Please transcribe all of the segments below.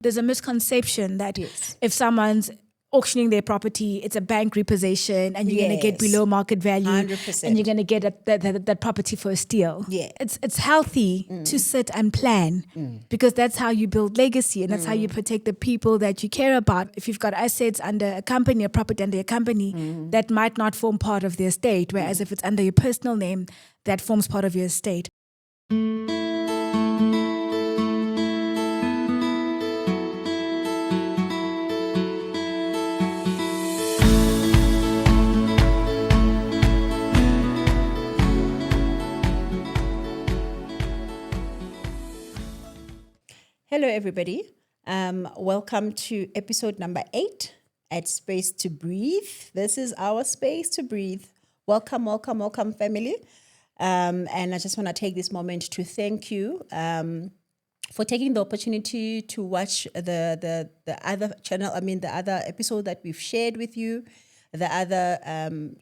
there's a misconception that Yes. if someone's auctioning their property, it's a bank repossession and you're going to get Yes. below market value 100%. and you're going to get that property for a steal. Yeah. It's healthy to sit and plan because that's how you build legacy and that's how you protect the people that you care about. If you've got assets under a company, a property under a company, that might not form part of the estate, whereas if it's under your personal name, that forms part of your estate. Hello, everybody. Welcome to episode number 8 at Space to Breathe. This is our Space to Breathe. Welcome, welcome, welcome, family. And I just want to take this moment to thank you for taking the opportunity to watch the other channel, the other episode that we've shared with you, the other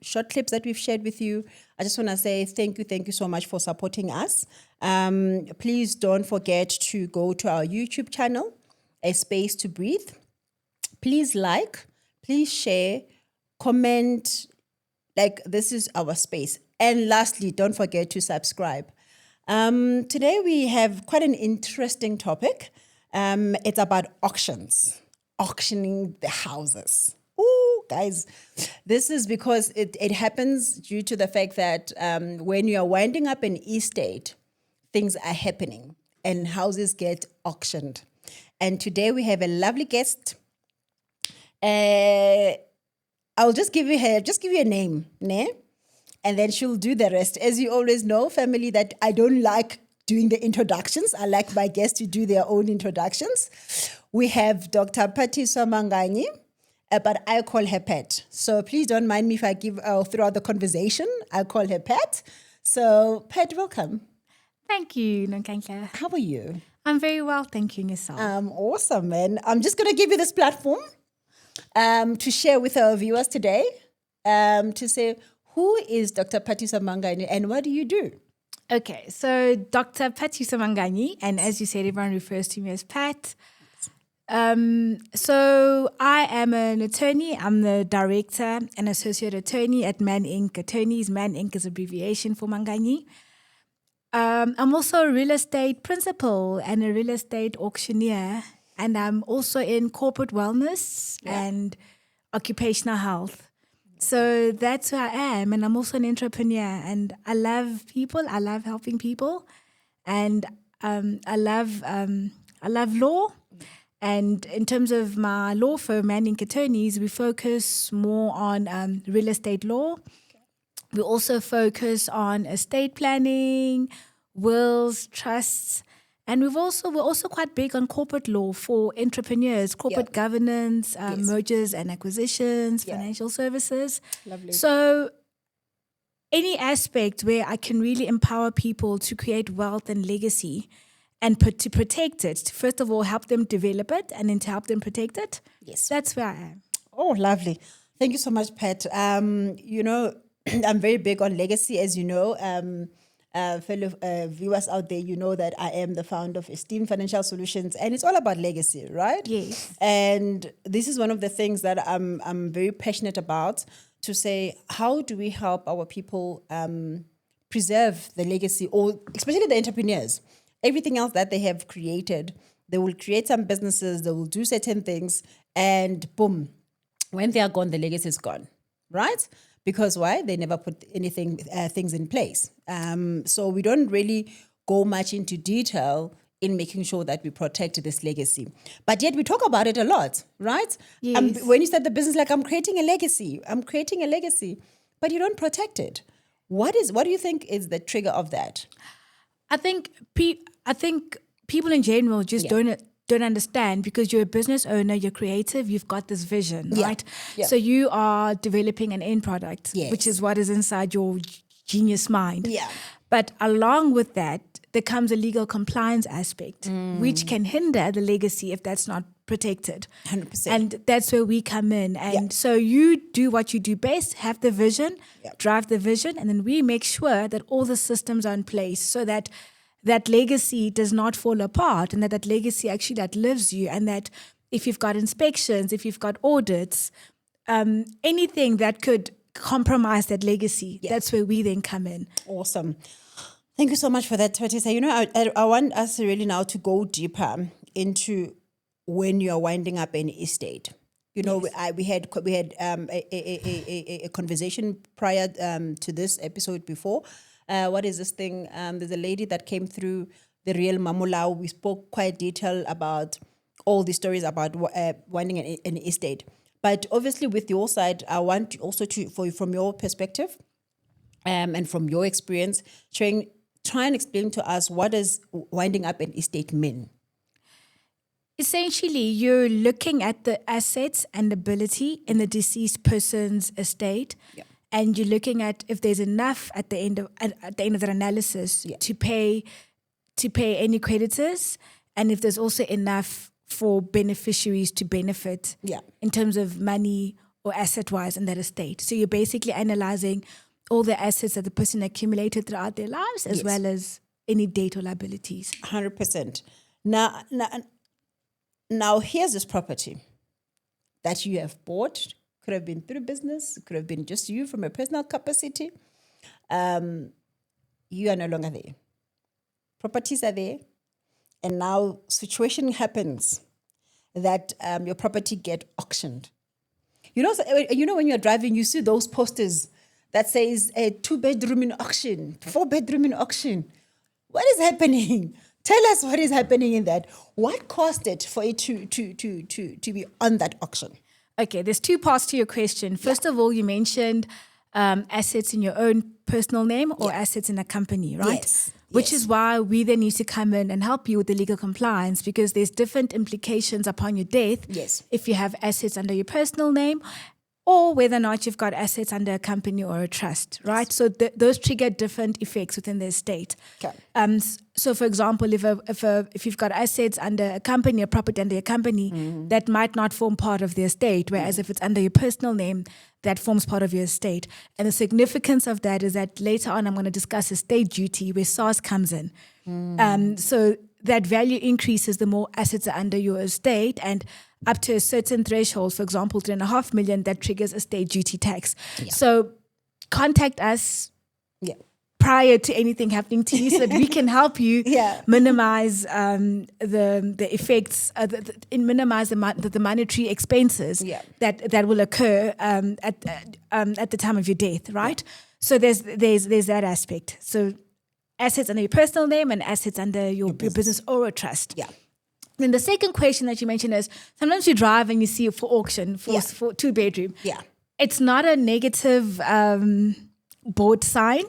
short clips that we've shared with you. I just want to say thank you so much for supporting us. Please don't forget to go to our YouTube channel, A Space to Breathe. Please like, please share, comment, this is our space. And lastly, don't forget to subscribe. Today we have quite an interesting topic. It's about auctions, auctioning the houses. Ooh, guys, this is because it happens due to the fact that when you are winding up an estate, things are happening and houses get auctioned. And today we have a lovely guest. I'll just give you a name, ne? And then she'll do the rest. As you always know, family, that I don't like doing the introductions. I like my guests to do their own introductions. We have Dr. Phathiswa Manganye, but I call her Pat. So please don't mind me if I give throughout the conversation, I'll call her Pat. So Pat, welcome. Thank you, Nonkanka. How are you? I'm very well, thank you, and yourself. Awesome, man. I'm just going to give you this platform to share with our viewers today, to say, who is Dr. Phathiswa Manganye and what do you do? Okay, so Dr. Phathiswa Manganye, and as you said, everyone refers to me as Pat. So I am an attorney. I'm the director and associate attorney at Man Inc. Attorneys. Man Inc. is abbreviation for Manganye. I'm also a real estate principal and a real estate auctioneer, and I'm also in corporate wellness and occupational health. So that's who I am, and I'm also an entrepreneur, and I love people. I love helping people, and I love law. And in terms of my law firm, Man Inc. Attorneys, we focus more on real estate law. We also focus on estate planning, wills, trusts, and we're also quite big on corporate law for entrepreneurs, corporate governance, mergers and acquisitions, financial services. Lovely. So any aspect where I can really empower people to create wealth and legacy and to protect it, to first of all help them develop it and then to help them protect it. Yes. That's where I am. Oh, lovely. Thank you so much, Pat. I'm very big on legacy, as you know. Fellow viewers out there, you know that I am the founder of Esteem Financial Solutions, and it's all about legacy, right? Yes. And this is one of the things that I'm very passionate about, to say, how do we help our people preserve the legacy, or especially the entrepreneurs? Everything else that they have created, they will create some businesses, they will do certain things, and boom, when they are gone, the legacy is gone, right? Because why? They never put things in place. So we don't really go much into detail in making sure that we protect this legacy. But yet we talk about it a lot, right? Yes. When you start the business, I'm creating a legacy, but you don't protect it. What do you think is the trigger of that? I think people in general just don't understand, because you're a business owner, you're creative, you've got this vision, right? Yeah. So you are developing an end product, which is what is inside your genius mind. Yeah. But along with that, there comes a legal compliance aspect, which can hinder the legacy if that's not protected. 100%. And that's where we come in. And so you do what you do best, have the vision, drive the vision, and then we make sure that all the systems are in place so that that legacy does not fall apart, and that legacy actually outlives you, and that if you've got inspections, if you've got audits, anything that could compromise that legacy, that's where we then come in. Awesome. Thank you so much for that, Phathiswa. You know, I want us really now to go deeper into when you're winding up an estate. You know, we had a conversation prior to this episode before. What is this thing? There's a lady that came through, the real Mamulau. We spoke quite detail about all the stories about winding an estate. But obviously, with your side, I want also from your perspective and from your experience, try and explain to us, what does winding up an estate mean? Essentially, you're looking at the assets and ability in the deceased person's estate, and you're looking at if there's enough at the end of that analysis to pay any creditors, and if there's also enough for beneficiaries to benefit in terms of money or asset-wise in that estate. So you're basically analyzing all the assets that the person accumulated throughout their lives, as well as any debt or liabilities. 100%. Now, here's this property that you have bought. Could have been through business. Could have been just you from a personal capacity. You are no longer there. Properties are there. And now situation happens that your property get auctioned. You know when you're driving, you see those posters that says a 2-bedroom in auction, 4-bedroom in auction. What is happening? Tell us what is happening in that. What caused it for it to be on that auction? Okay, there's two parts to your question. First of all, you mentioned assets in your own personal name or assets in a company, right? Yes. Which is why we then need to come in and help you with the legal compliance, because there's different implications upon your death if you have assets under your personal name, or whether or not you've got assets under a company or a trust, right? So those trigger different effects within the estate. Okay. So, for example, if you've got assets under a company, a property under a company, that might not form part of the estate, whereas if it's under your personal name, that forms part of your estate. And the significance of that is that later on I'm going to discuss estate duty, where SARS comes in. So that value increases the more assets are under your estate, and up to a certain threshold, for example, 3.5 million, that triggers estate duty tax. So contact us prior to anything happening to you, so that we can help you minimize the effects, minimize the monetary expenses that will occur at the time of your death, right? So there's that aspect. So assets under your personal name and assets under your business or a trust. Then the second question that you mentioned is, sometimes you drive and you see it for auction for 2-bedroom. It's not a negative board sign.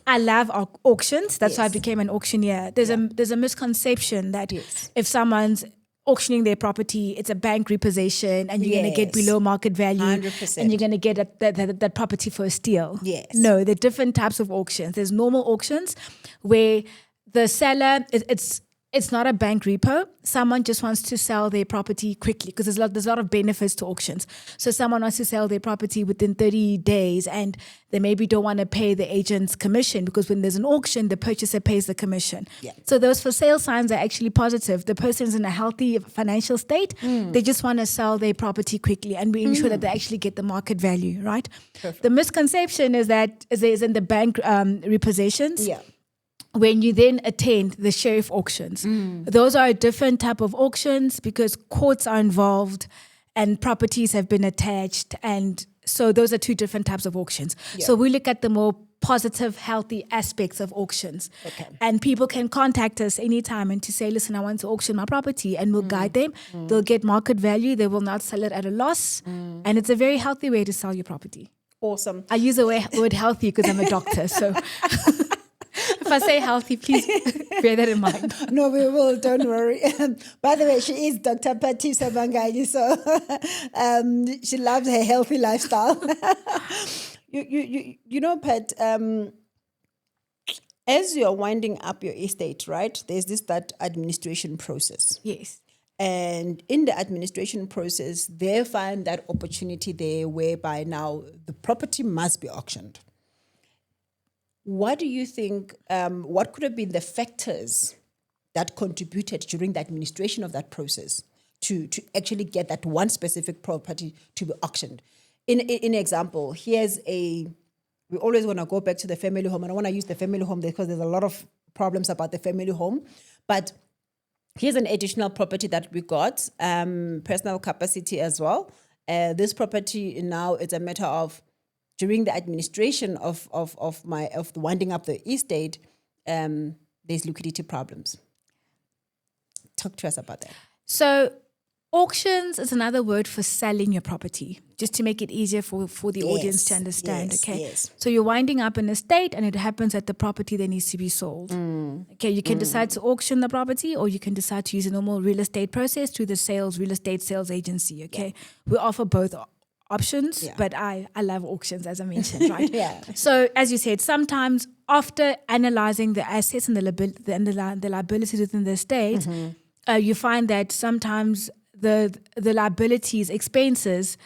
I love auctions. That's why I became an auctioneer. There's a misconception that if someone's auctioning their property, it's a bank repossession and you're going to get below market value 100%. And you're going to get that property for a steal. No, there are different types of auctions. There's normal auctions where the seller, it's not a bank repo. Someone just wants to sell their property quickly, because there's a lot of benefits to auctions. So someone wants to sell their property within 30 days and they maybe don't want to pay the agent's commission, because when there's an auction, the purchaser pays the commission. So those for sale signs are actually positive. The person's in a healthy financial state. They just want to sell their property quickly, and we ensure that they actually get the market value, right? The misconception is that is in the bank repossessions. When you then attend the sheriff auctions, those are a different type of auctions, because courts are involved and properties have been attached. And so those are two different types of auctions. So we look at the more positive, healthy aspects of auctions. And people can contact us anytime and to say, listen, I want to auction my property, and we'll guide them. They'll get market value. They will not sell it at a loss. And it's a very healthy way to sell your property. Awesome. I use the word healthy because I'm a doctor. So if I say healthy, please bear that in mind. No, we will. Don't worry. By the way, she is Dr. Phathiswa Manganye, so she loves her healthy lifestyle. You know, Pat, as you're winding up your estate, right, there's that administration process. And in the administration process, they find that opportunity there whereby now the property must be auctioned. what do you think, what could have been the factors that contributed during the administration of that process to actually get that one specific property to be auctioned? In example, we always want to go back to the family home. And I want to use the family home because there's a lot of problems about the family home. But here's an additional property that we got, personal capacity as well. This property now, it's a matter of during the administration of winding up the estate, there's liquidity problems. Talk to us about that. So auctions is another word for selling your property, just to make it easier for the audience to understand. Yes. So you're winding up an estate and it happens that the property then needs to be sold. Okay, you can decide to auction the property, or you can decide to use a normal real estate process through the real estate sales agency. Okay, we offer both options, but I love auctions, as I mentioned, right? So as you said, sometimes after analyzing the assets and the liabilities within the estate, you find that sometimes the liabilities, expenses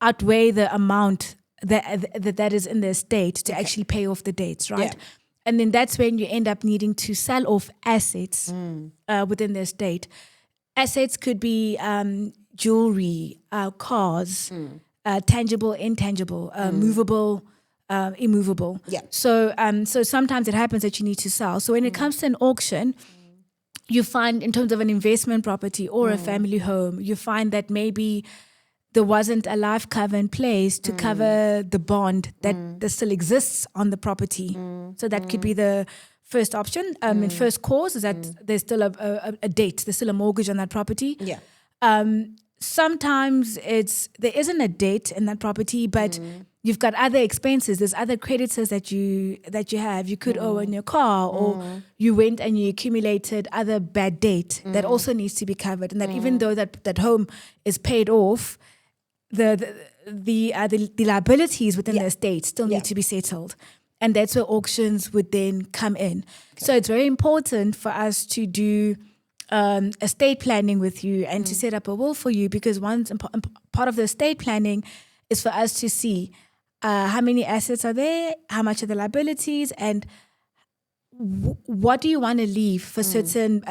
outweigh the amount that is in the estate to actually pay off the debts, right? Yeah. And then that's when you end up needing to sell off assets within the estate. Assets could be jewelry, cars, tangible, intangible, movable, immovable. Yeah. So sometimes it happens that you need to sell. So when it comes to an auction, you find in terms of an investment property or a family home, you find that maybe there wasn't a life cover in place to cover the bond that still exists on the property. So that could be the first option. And first cause is that there's still a debt, there's still a mortgage on that property. Yeah. Sometimes there isn't a debt in that property, but you've got other expenses. There's other creditors that you have. You could owe on your car, or you went and you accumulated other bad debt that also needs to be covered. And that even though that home is paid off, the liabilities within the estate still need to be settled. And that's where auctions would then come in. Okay. So it's very important for us to do estate planning with you and to set up a will for you, because part of the estate planning is for us to see how many assets are there, how much are the liabilities, and what do you want to leave for certain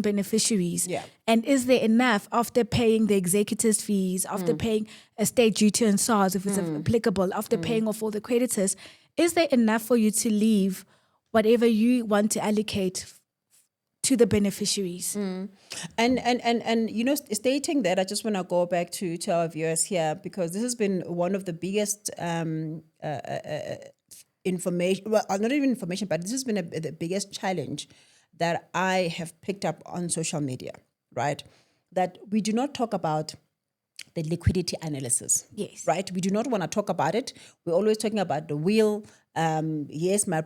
beneficiaries? Yeah. And is there enough after paying the executors' fees, after paying estate duty and SARS if it's applicable, after paying off all the creditors? Is there enough for you to leave whatever you want to allocate to the beneficiaries? And you know, stating that, I just want to go back to our viewers here, because this has been one of the biggest information, well, not even information, but this has been the biggest challenge that I have picked up on social media, right? That we do not talk about the liquidity analysis. Yes. Right? We do not want to talk about it. We're always talking about the will. Yes, my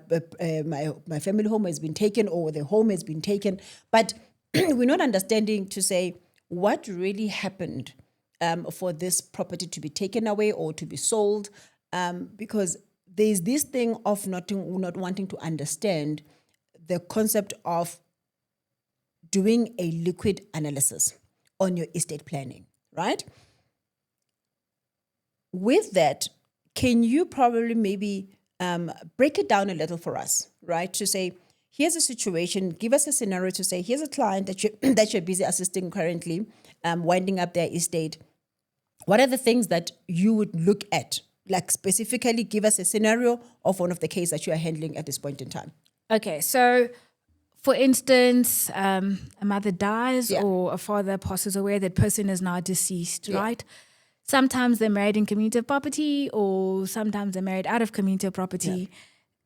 family home has been taken, or the home has been taken, but we're not understanding to say what really happened for this property to be taken away or to be sold, because there's this thing of not wanting to understand the concept of doing a liquid analysis on your estate planning, right? With that, can you probably maybe break it down a little for us, right? To say, here's a situation, give us a scenario to say, here's a client that you're busy assisting currently, winding up their estate. What are the things that you would look at? Like specifically give us a scenario of one of the cases that you are handling at this point in time. Okay, so for instance, a mother dies or a father passes away, that person is now deceased, right? Sometimes they're married in community of property, or sometimes they're married out of community of property.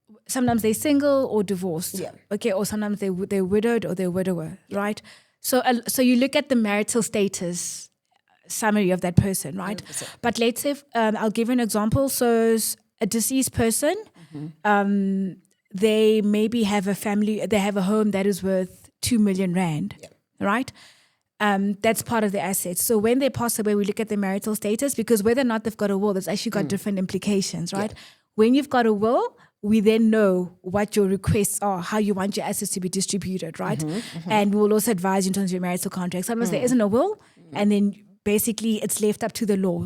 Yeah. Sometimes they're single or divorced, okay, or sometimes they're widowed or they're widower, right? So you look at the marital status summary of that person, right? 100%. But let's say, I'll give you an example. So a deceased person, they maybe have a family, they have a home that is worth 2 million rand, right? That's part of the assets. So when they pass away, we look at the marital status, because whether or not they've got a will, that's actually got different implications, right? Yeah. When you've got a will, we then know what your requests are, how you want your assets to be distributed, right? And we will also advise you in terms of your marital contract. Sometimes there isn't a will, and then basically it's left up to the law,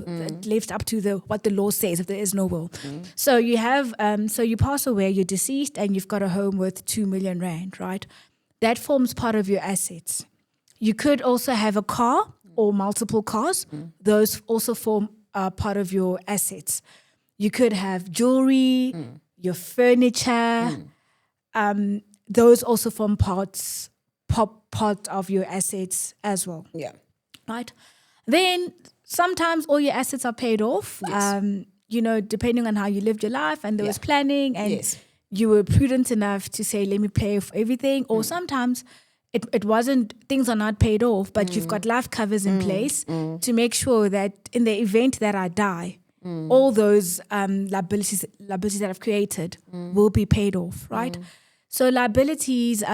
left up to what the law says if there is no will. So you have, so you pass away, you're deceased, and you've got a home worth 2 million rand, right? That forms part of your assets. You could also have a car or multiple cars. Those also form part of your assets. You could have jewelry, your furniture. Those also form part of your assets as well. Yeah. Right? Then sometimes all your assets are paid off. Yes. Depending on how you lived your life and there was planning and Yes. you were prudent enough to say, let me pay for everything. Or sometimes it wasn't, things are not paid off, but you've got life covers in place to make sure that in the event that I die, all those liabilities that I've created will be paid off, right? So liabilities,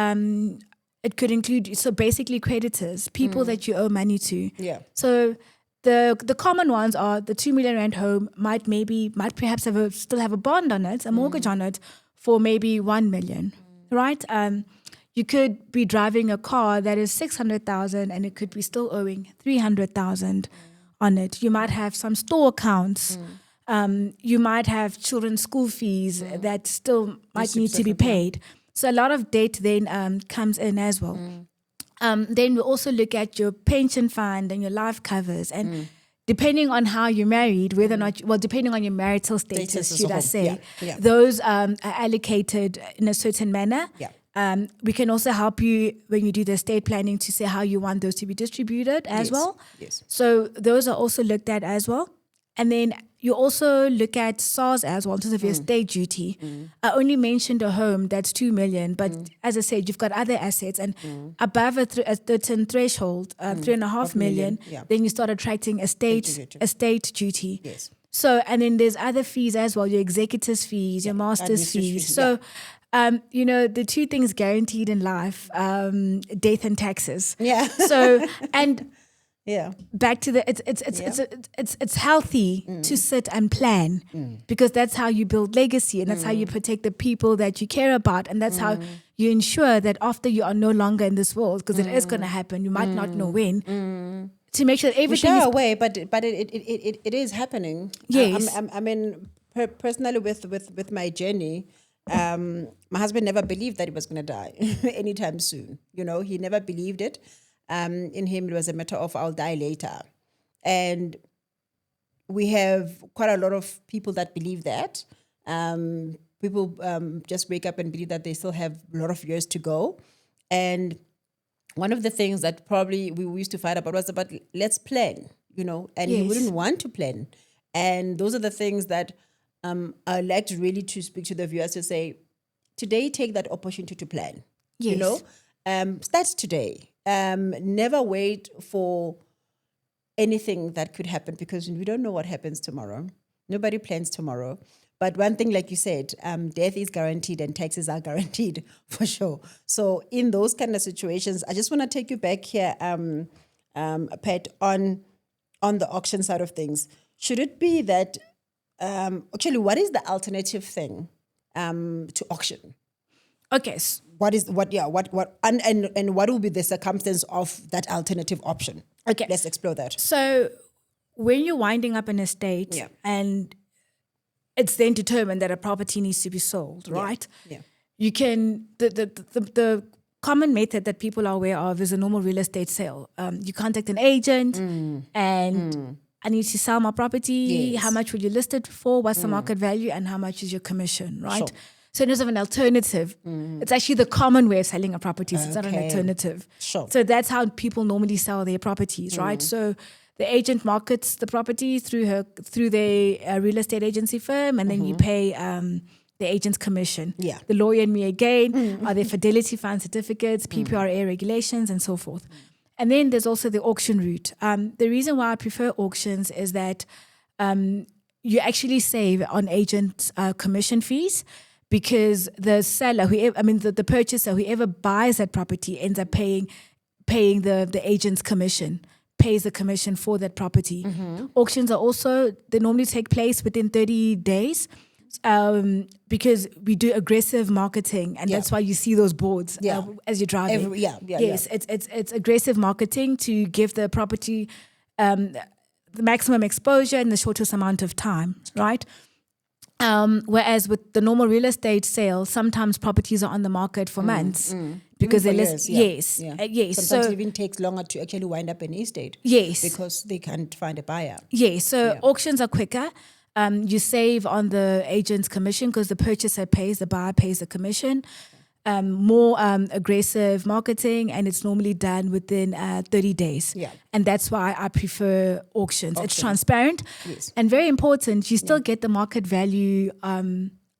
it could include, so basically creditors, people that you owe money to. Yeah. So the common ones are the 2 million rand home might perhaps still have a bond on it, a mortgage on it for maybe 1 million, right? You could be driving a car that is 600,000 and it could be still owing 300,000 on it. You might have some store accounts. You might have children's school fees that still might need to be paid. So a lot of debt then comes in as well. Then we also look at your pension fund and your life covers. And depending on how you're married, whether or not, depending on your marital status, should I say, those are allocated in a certain manner. Yeah. We can also help you when you do the estate planning to say how you want those to be distributed as well. Yes. So those are also looked at as well. And then you also look at SARS as well in terms of your estate duty. I only mentioned a home that's 2 million, but as I said, you've got other assets and above a certain threshold, 3.5 million, then you start attracting estate duty. Yes. So, and then there's other fees as well, your executors fees, your master's fees. So, the two things guaranteed in life, death and taxes. Yeah. So, and yeah, back to it's healthy to sit and plan because that's how you build legacy and that's how you protect the people that you care about and that's how you ensure that after you are no longer in this world, because it is going to happen, you might not know when. To make sure that everything is away, but it is happening. Yes. I mean, personally, with my journey, my husband never believed that he was going to die anytime soon. He never believed it. In him, it was a matter of I'll die later, and we have quite a lot of people that believe that. People just wake up and believe that they still have a lot of years to go, and one of the things that probably we used to fight about was about let's plan, and he wouldn't want to plan. And those are the things that I like to really to speak to the viewers to say, today take that opportunity to plan. Yes. Start today. Never wait for anything that could happen because we don't know what happens tomorrow. Nobody plans tomorrow. But one thing, like you said, death is guaranteed and taxes are guaranteed for sure. So in those kind of situations, I just want to take you back here, Pat, on the auction side of things. Should it be that, actually, what is the alternative thing to auction? okay. What will be the circumstance of that alternative option? Okay. Let's explore that. So when you're winding up an estate and it's then determined that a property needs to be sold, right? Yeah. You can, the common method that people are aware of is a normal real estate sale. You contact an agent and I need to sell my property. Yes. How much will you list it for? What's the market value? And how much is your commission, right? Sure. So in terms of an alternative, it's actually the common way of selling a property. So it's not an Okay. alternative. Sure. So that's how people normally sell their properties, right? So the agent markets the property through their real estate agency firm, and then you pay the agent's commission. Yeah. The lawyer and me again are there fidelity fund certificates, PPRA regulations, and so forth. And then there's also the auction route. The reason why I prefer auctions is that you actually save on agent commission fees because the seller, the purchaser, whoever buys that property ends up paying the agent's commission, pays the commission for that property. Auctions are also, they normally take place within 30 days because we do aggressive marketing, and that's why you see those boards as you're driving. It's aggressive marketing to give the property the maximum exposure in the shortest amount of time, right? Whereas with the normal real estate sale, sometimes properties are on the market for months because Even they for list. years, Yes. Sometimes So it even takes longer to actually wind up an estate. Yes. Because they can't find a buyer. yes. So auctions are quicker. You save on the agent's commission because the purchaser pays, the buyer pays the commission. More aggressive marketing, and it's normally done within 30 days. Yeah. And that's why I prefer auctions. It's transparent and very important. You still get the market value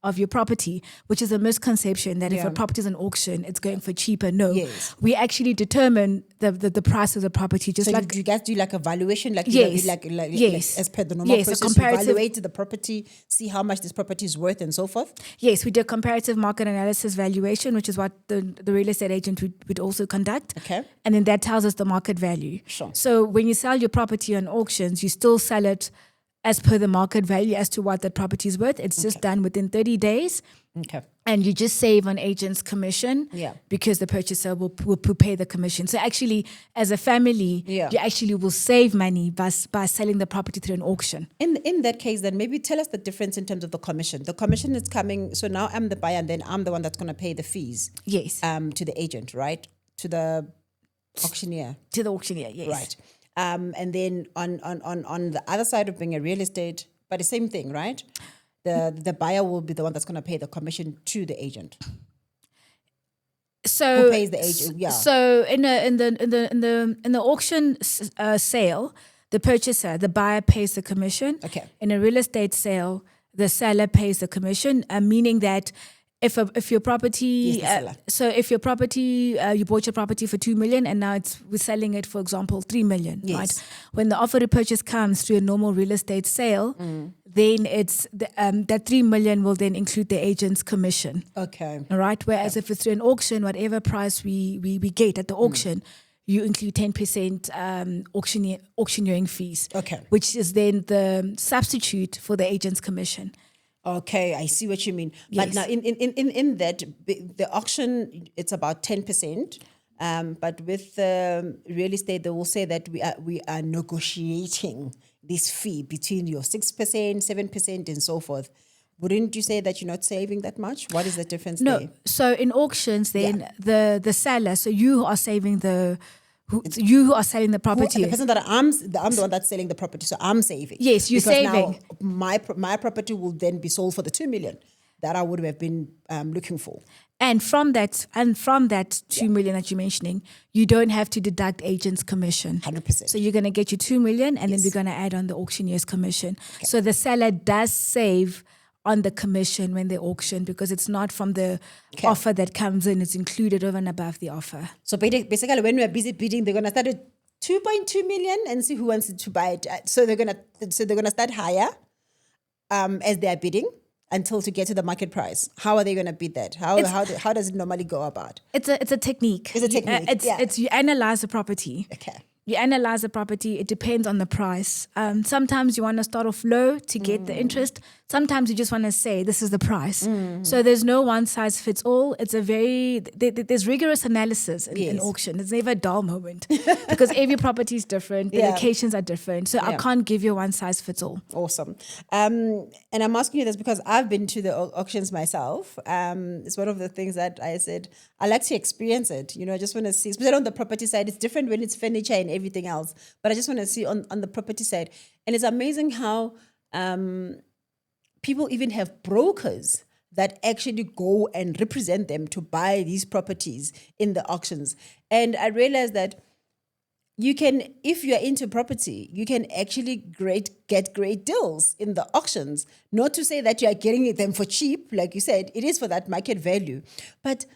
of your property, which is a misconception that if a property is an auction, it's going for cheaper. No, we actually determine the price of the property. Just So like you guys do like a valuation, like Yes. like Yes. as per the normal Yes, a process, comparative- you evaluate the property, see how much this property is worth, and so forth. Yes, we do comparative market analysis valuation, which is what the real estate agent would also conduct. Okay. And then that tells us the market value. Sure. So when you sell your property on auctions, you still sell it as per the market value as to what that property is worth. It's just done within 30 days. Okay. And you just save on agent's commission because the purchaser will pay the commission. So actually, as a family, you actually will save money by selling the property through an auction. In that case, then maybe tell us the difference in terms of the commission. The commission is coming. So now I'm the buyer, and then I'm the one that's going to pay the fees. Yes. To the agent, right? To the auctioneer. To the auctioneer, yes. Right. And then on the other side of being a real estate, but the same thing, right? The buyer will be the one that's going to pay the commission to the agent. So who pays the agent? Yeah. So in the auction sale, the purchaser, the buyer pays the commission. Okay. In a real estate sale, the seller pays the commission, meaning that if your property, if your property, you bought your property for 2 million and now we're selling it, for example, 3 million, right? When the offer to purchase comes through a normal real estate sale, then it's that 3 million will then include the agent's commission. Okay. All right. Whereas if it's through an auction, whatever price we get at the auction, you include 10% auctioneering fees. Okay. Which is then the substitute for the agent's commission. Okay, I see what you mean. But now in that, the auction, it's about 10%. But with real estate, they will say that we are negotiating this fee between your 6%, 7%, and so forth. Wouldn't you say that you're not saving that much? What is the difference there? No. So in auctions, then the seller, so you are saving you who are selling the property. The person that I'm the one that's selling the property, so I'm saving. Yes, you're saving. Now my property will then be sold for the 2 million that I would have been looking for. And from that 2 million that you're mentioning, you don't have to deduct agent's commission. 100%. So you're going to get your 2 million, and then we're going to add on the auctioneer's commission. Okay. So the seller does save on the commission when they auction because it's not from the offer that comes in, it's included over and above the offer. So basically when we're busy bidding, they're gonna start at 2.2 million and see who wants to buy it. So they're gonna start higher as they're bidding until to get to the market price. How are they gonna bid that? How does it normally go about? It's a technique. It's a technique. It's you analyze the property. Okay. You analyze the property, it depends on the price. Sometimes you want to start off low to get the interest. Sometimes you just want to say, this is the price. So there's no one size fits all. It's there's rigorous analysis in auction. There's never a dull moment because every property is different. The locations are different. So I can't give you a one size fits all. Awesome. And I'm asking you this because I've been to the auctions myself. It's one of the things that I said, I like to experience it. I just want to see, especially on the property side, it's different when it's furniture and everything else. But I just want to see on the property side. And it's amazing how people even have brokers that actually go and represent them to buy these properties in the auctions. And I realized that you can, if you're into property, you can actually get great deals in the auctions. Not to say that you are getting them for cheap, like you said, it is for that market value. But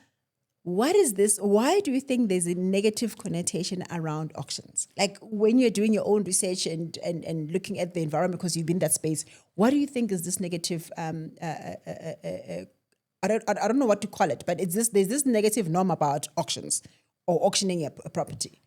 what is this? Why do you think there's a negative connotation around auctions? Like when you're doing your own research and looking at the environment because you've been in that space, what do you think is this negative? I don't know what to call it, but there's this negative norm about auctions or auctioning a property.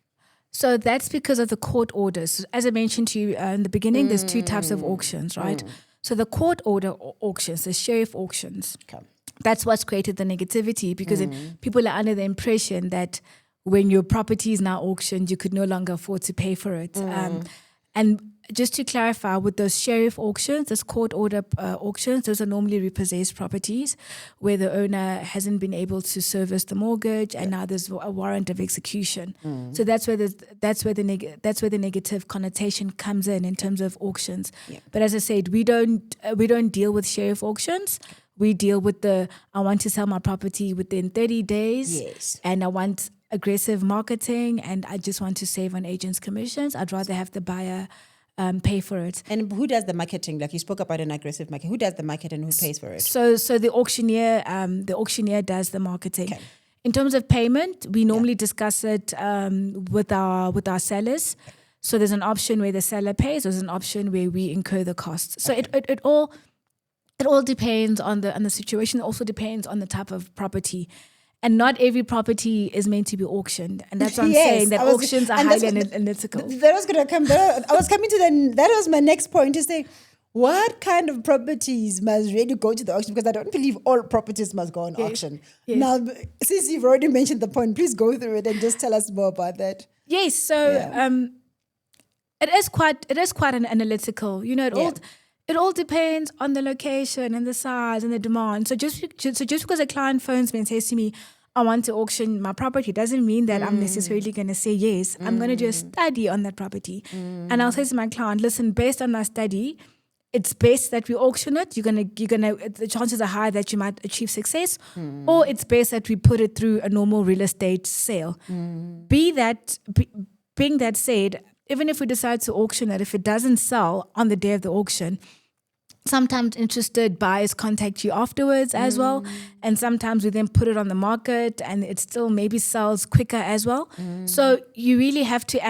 So that's because of the court orders. As I mentioned to you in the beginning, there's two types of auctions, right? So the court order auctions, the sheriff auctions. Okay. That's what's created the negativity because people are under the impression that when your property is now auctioned, you could no longer afford to pay for it. And just to clarify, with those sheriff auctions, those court order auctions, those are normally repossessed properties where the owner hasn't been able to service the mortgage, and now there's a warrant of execution. So that's where the negative connotation comes in terms of auctions. But as I said, we don't deal with sheriff auctions. We deal with I want to sell my property within 30 days, and I want aggressive marketing, and I just want to save on agents' commissions. I'd rather have the buyer pay for it. And who does the marketing? Like you spoke about an aggressive market. Who does the market and who pays for it? So the auctioneer does the marketing. Okay. In terms of payment, we normally discuss it with our sellers. So there's an option where the seller pays. There's an option where we incur the costs. So it all depends on the situation. It also depends on the type of property. And not every property is meant to be auctioned. And that's what I'm saying, that auctions are highly analytical. That was going to come. I was coming to that was my next point, to say, what kind of properties must really go to the auction? Because I don't believe all properties must go on auction. Yes. Now, since you've already mentioned the point, please go through it and just tell us more about that. Yes, so it is quite an analytical. It all depends on the location and the size and the demand. So just because a client phones me and says to me, I want to auction my property, doesn't mean that I'm necessarily going to say yes. I'm going to do a study on that property. And I'll say to my client, listen, based on my study, it's best that we auction it. The chances are high that you might achieve success, or it's best that we put it through a normal real estate sale. Being that said, even if we decide to auction it, if it doesn't sell on the day of the auction, sometimes interested buyers contact you afterwards as well. And sometimes we then put it on the market and it still maybe sells quicker as well. So you really have to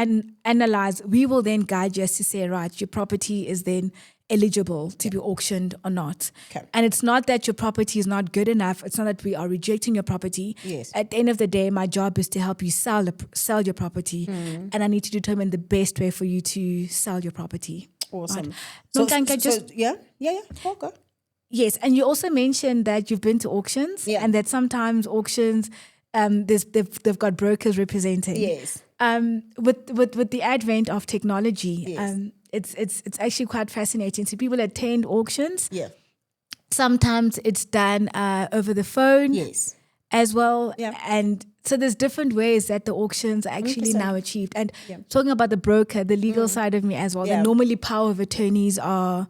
analyze. We will then guide you as to say, right, your property is then eligible to be auctioned or not. Okay. And it's not that your property is not good enough. It's not that we are rejecting your property. Yes. At the end of the day, my job is to help you sell your property, and I need to determine the best way for you to sell your property. Awesome. Right. Okay. Yes, and you also mentioned that you've been to auctions, and that sometimes auctions, they've got brokers representing. Yes. With the advent of technology, it's actually quite fascinating. So people attend auctions. Yeah. Sometimes it's done over the phone. Yes. As well. Yeah. And so there's different ways that the auctions are actually 100%. Now achieved. And talking about the broker, the legal side of me as well, that normally power of attorneys are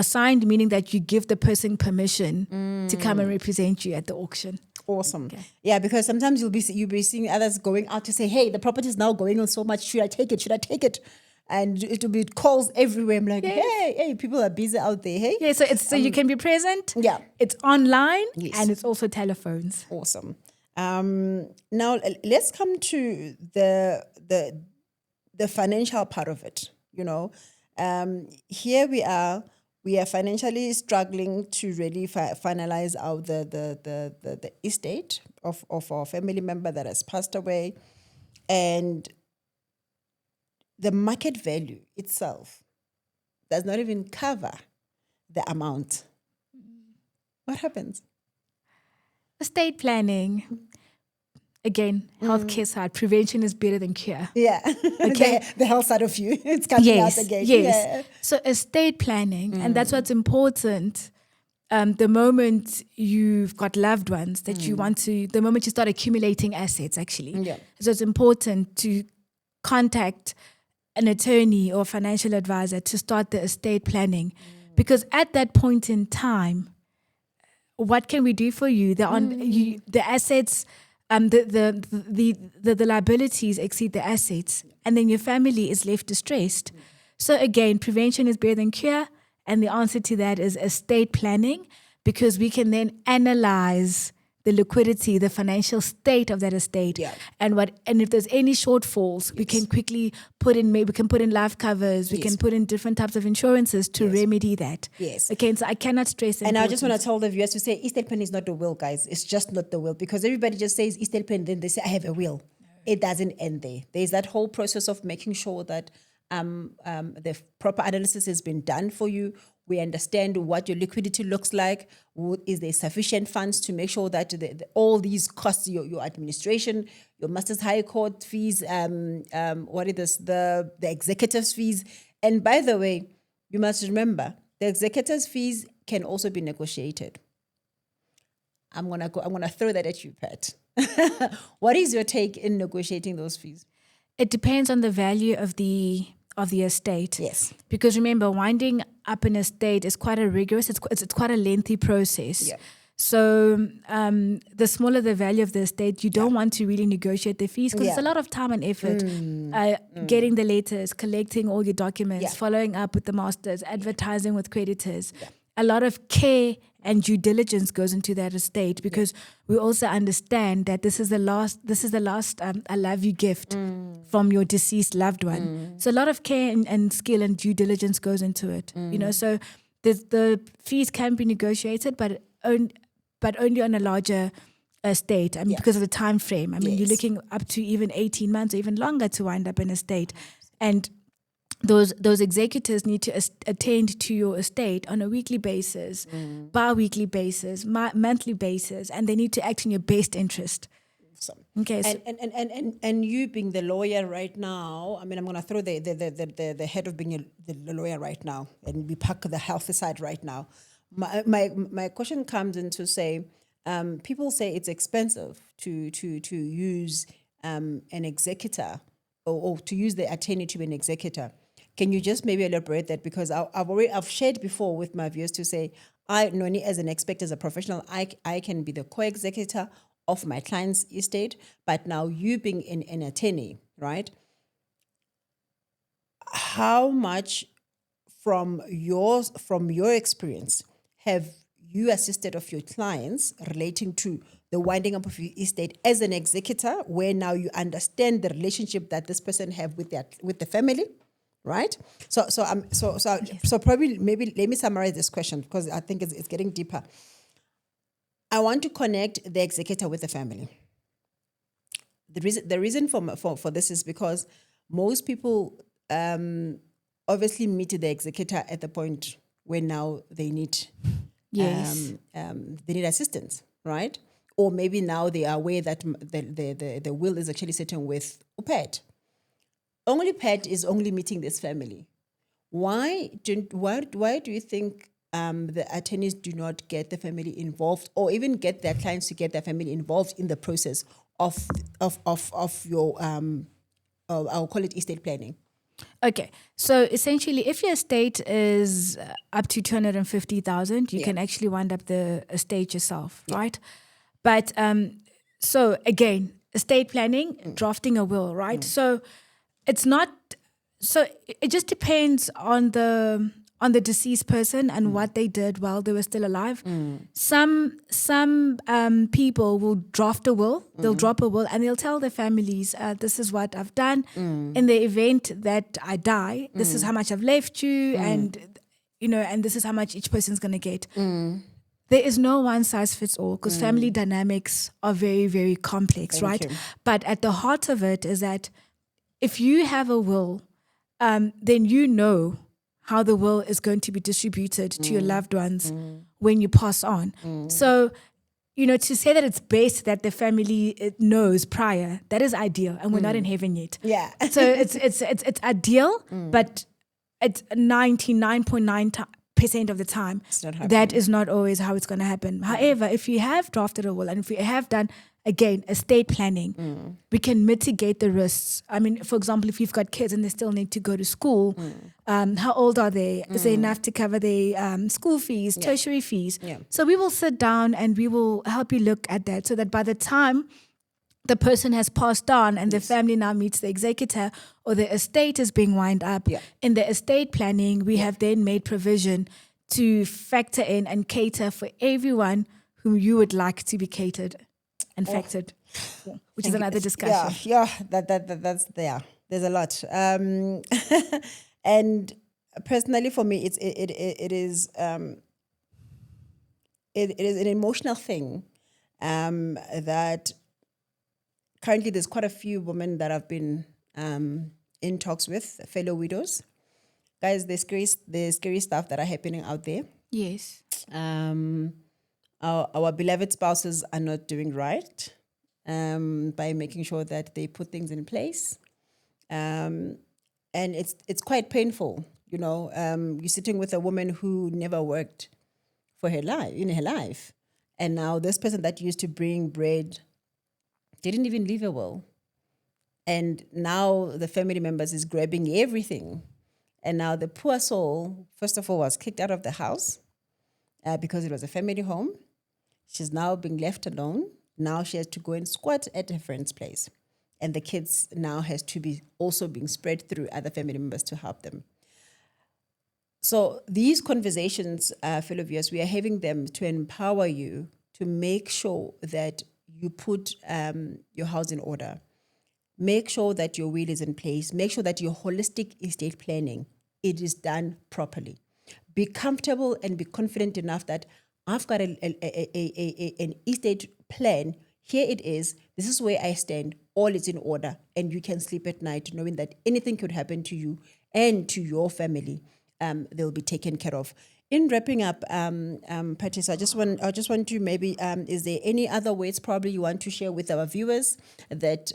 signed, meaning that you give the person permission to come and represent you at the auction. Awesome. Okay. Yeah, because sometimes you'll be seeing others going out to say, hey, the property is now going on so much. Should I take it? And it will be calls everywhere. I'm like, hey, people are busy out there. Hey. Yeah, so you can be present. Yeah. It's online and it's also telephones. Awesome. Now let's come to the financial part of it. Here we are financially struggling to really finalize out the estate of our family member that has passed away, and the market value itself does not even cover the amount. What happens? Estate planning. Again, healthcare side, prevention is better than cure. Yeah. Okay. The health side of you. It's coming out again. Yes. Yeah. So estate planning, and that's what's important. The moment you've got loved ones that you want to, the moment you start accumulating assets, actually. Yeah. So it's important to contact an attorney or financial advisor to start the estate planning, because at that point in time, what can we do for you? The assets, the liabilities exceed the assets, and then your family is left distressed. So again, prevention is better than cure, and the answer to that is estate planning, because we can then analyze the liquidity, the financial state of that estate, and if there's any shortfalls, we can quickly put in life covers, we can put in different types of insurances to remedy that. Yes. Okay, so I cannot stress. And I just want to tell the viewers to say estate plan is not the will, guys. It's just not the will, because everybody just says estate plan, then they say I have a will. It doesn't end there. There's that whole process of making sure that the proper analysis has been done for you. We understand what your liquidity looks like. Is there sufficient funds to make sure that all these costs, your administration, your Master's High Court fees, what is this, the executives fees. And by the way, you must remember, the executives fees can also be negotiated. I'm gonna throw that at you, Pat. What is your take in negotiating those fees? It depends on the value of the estate. Yes. Because remember, winding up an estate is quite a rigorous, it's quite a lengthy process. Yeah. So the smaller the value of the estate, you don't want to really negotiate the fees because it's a lot of time and effort. Getting the letters, collecting all your documents, following up with the masters, advertising with creditors. Yeah. A lot of care and due diligence goes into that estate because we also understand that this is the last I love you gift from your deceased loved one. So a lot of care and skill and due diligence goes into it. You know, so the fees can be negotiated, but only on a larger estate. I mean, because of the time frame. I mean, you're looking up to even 18 months or even longer to wind up an estate, and those executors need to attend to your estate on a weekly basis, bi-weekly basis, monthly basis, and they need to act in your best interest. Awesome. Okay. And you being the lawyer right now, I mean, I'm going to throw the head of being the lawyer right now, and we pack the healthy side right now. My question comes in to say, people say it's expensive to use an executor or to use the attorney to be an executor. Can you just maybe elaborate that? Because I've shared before with my viewers to say, Noni, as an expert, as a professional, I can be the co-executor of my client's estate, but now you being an attorney, right? How much from your experience have you assisted of your clients relating to the winding up of your estate as an executor, where now you understand the relationship that this person have with the family, right? So probably maybe let me summarize this question because I think it's getting deeper. I want to connect the executor with the family. The reason for this is because most people obviously meet the executor at the point where now they need they need assistance, right? Or maybe now they are aware that the will is actually sitting with Pet. Only Pet is only meeting this family. Why do you think the attorneys do not get the family involved, or even get their clients to get their family involved in the process of your I'll call it estate planning? Okay, so essentially, if your estate is up to 250,000, you can actually wind up the estate yourself, right? But so again, estate planning, drafting a will, right? So it's not. So it just depends on the deceased person and what they did while they were still alive. Some people will draft a will, they'll drop a will, and they'll tell their families, this is what I've done. In the event that I die, this is how much I've left you, and and this is how much each person's gonna get. There is no one size fits all because family dynamics are very, very complex, right? But at the heart of it is that if you have a will, then you know how the will is going to be distributed to your loved ones when you pass on. So, to say that it's best that the family knows prior, that is ideal, and we're not in heaven yet. Yeah. So it's ideal, but it's 99.9% of the time, that is not always how it's going to happen. However, if you have drafted a will and if you have done, again, estate planning, we can mitigate the risks. I mean, for example, if you've got kids and they still need to go to school, how old are they? Is there enough to cover their school fees, tertiary fees? Yeah. So we will sit down and we will help you look at that so that by the time the person has passed on and the family now meets the executor or the estate is being wound up, in the estate planning, we have then made provision to factor in and cater for everyone whom you would like to be catered and factored, which is another discussion. Yeah, that's there. There's a lot. And personally for me, it is an emotional thing that currently there's quite a few women that I've been in talks with, fellow widows, Guys, there's scary stuff that are happening out there. Yes. Our beloved spouses are not doing right by making sure that they put things in place. And it's quite painful, you know. You're sitting with a woman who never worked for her life. And now this person that used to bring bread didn't even leave a will. And now the family members is grabbing everything. And now the poor soul, first of all, was kicked out of the house because it was a family home. She's now being left alone. Now she has to go and squat at her friend's place. And the kids now has to be also being spread through other family members to help them. So these conversations, fellow viewers, we are having them to empower you to make sure that you put your house in order. Make sure that your will is in place. Make sure that your holistic estate planning, it is done properly. Be comfortable and be confident enough that I've got an estate plan. Here it is. This is where I stand. All is in order. And you can sleep at night knowing that anything could happen to you and to your family. They'll be taken care of. In wrapping up, Phathiswa, I just want to maybe, is there any other words probably you want to share with our viewers that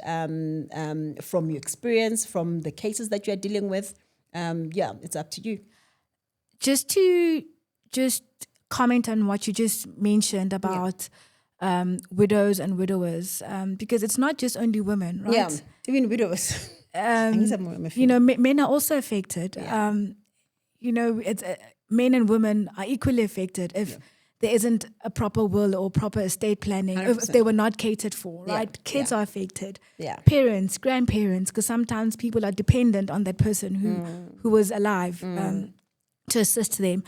from your experience, from the cases that you're dealing with? It's up to you. Just comment on what you just mentioned about widows and widowers, because it's not just only women, right? Yeah, even widows. Men are also affected. Yeah. It's men and women are equally affected if there isn't a proper will or proper estate planning, if they were not catered for, right? Yeah. Kids are affected. Yeah. Parents, grandparents, because sometimes people are dependent on that person who was alive to assist them.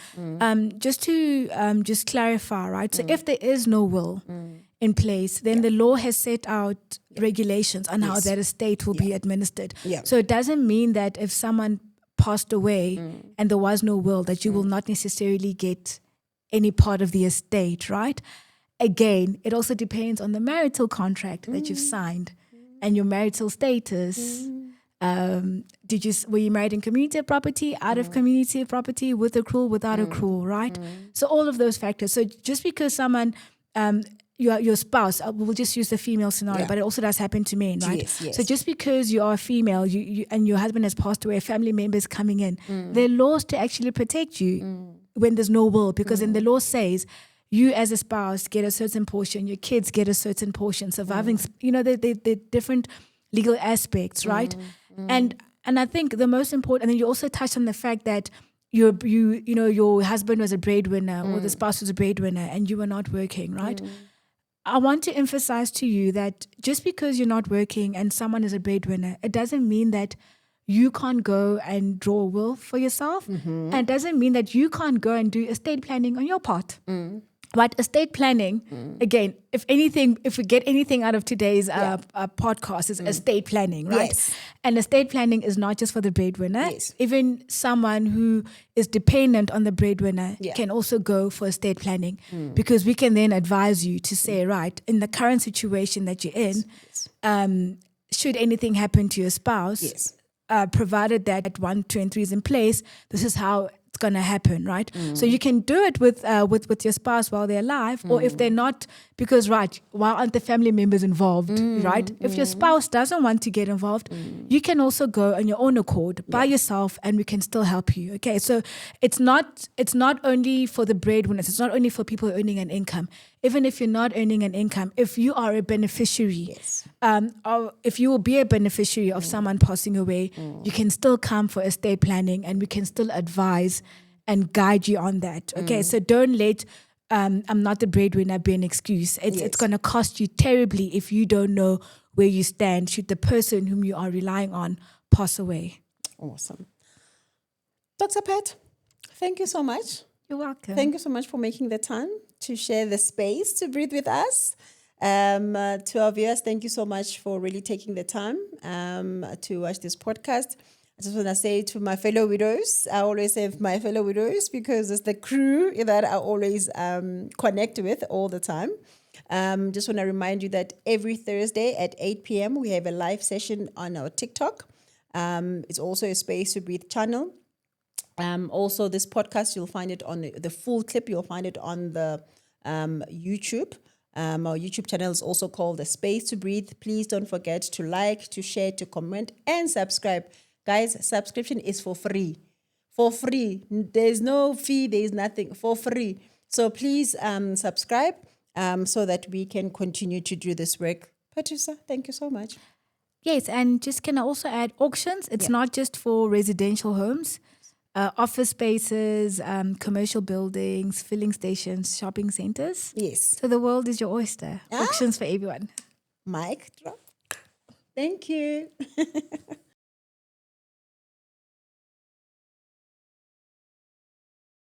Just to just clarify, right? So if there is no will in place, then the law has set out regulations on how that estate will be administered. Yeah. So it doesn't mean that if someone passed away and there was no will, that you will not necessarily get any part of the estate, right? Again, it also depends on the marital contract that you've signed and your marital status. Were you married in community property, out of community property, with accrual, without accrual, right? So all of those factors. So just because someone, your spouse, we'll just use the female scenario, but it also does happen to men, right? Yes. So just because you are a female, you and your husband has passed away, a family member is coming in, there are laws to actually protect you when there's no will, because then the law says you as a spouse get a certain portion, your kids get a certain portion, surviving, the different legal aspects, right? And I think the most important, and then you also touched on the fact that your husband was a breadwinner or the spouse was a breadwinner and you were not working, right? I want to emphasize to you that just because you're not working and someone is a breadwinner, it doesn't mean that you can't go and draw a will for yourself. And it doesn't mean that you can't go and do estate planning on your part. But estate planning, again, if we get anything out of today's podcast, is estate planning, right? Yes. And estate planning is not just for the breadwinner. Yes. Even someone who is dependent on the breadwinner can also go for estate planning, because we can then advise you to say, right, in the current situation that you're in, should anything happen to your spouse, provided that 1, 2, and 3 is in place, this is how it's going to happen, right? So you can do it with your spouse while they're alive, or if they're not, because, right, why aren't the family members involved, right? If your spouse doesn't want to get involved, you can also go on your own accord by yourself, and we can still help you, okay? So it's not only for the breadwinners, it's not only for people earning an income. Even if you're not earning an income, if you are a beneficiary, or if you will be a beneficiary of someone passing away, you can still come for estate planning, and we can still advise and guide you on that. Okay, so don't let I'm not the breadwinner be an excuse. It's going to cost you terribly if you don't know where you stand should the person whom you are relying on pass away. Awesome. Dr. Pat, thank you so much. You're welcome. Thank you so much for making the time to share the space to breathe with us. To our viewers, thank you so much for really taking the time to watch this podcast. I just want to say to my fellow widows, I always say my fellow widows because it's the crew that I always connect with all the time. Just want to remind you that every Thursday at 8 p.m. we have a live session on our TikTok. It's also a Space to Breathe channel. Also, this podcast, you'll find it on the full clip. You'll find it on the YouTube. Our YouTube channel is also called The Space to Breathe. Please don't forget to like, to share, to comment, and subscribe. Guys, subscription is for free. For free. There's no fee. There's nothing. For free. So please subscribe so that we can continue to do this work. Phathiswa, thank you so much. Yes, and just can I also add auctions? It's not just for residential homes, office spaces, commercial buildings, filling stations, shopping centers. Yes. So the world is your oyster. Auctions for everyone. Mic drop. Thank you.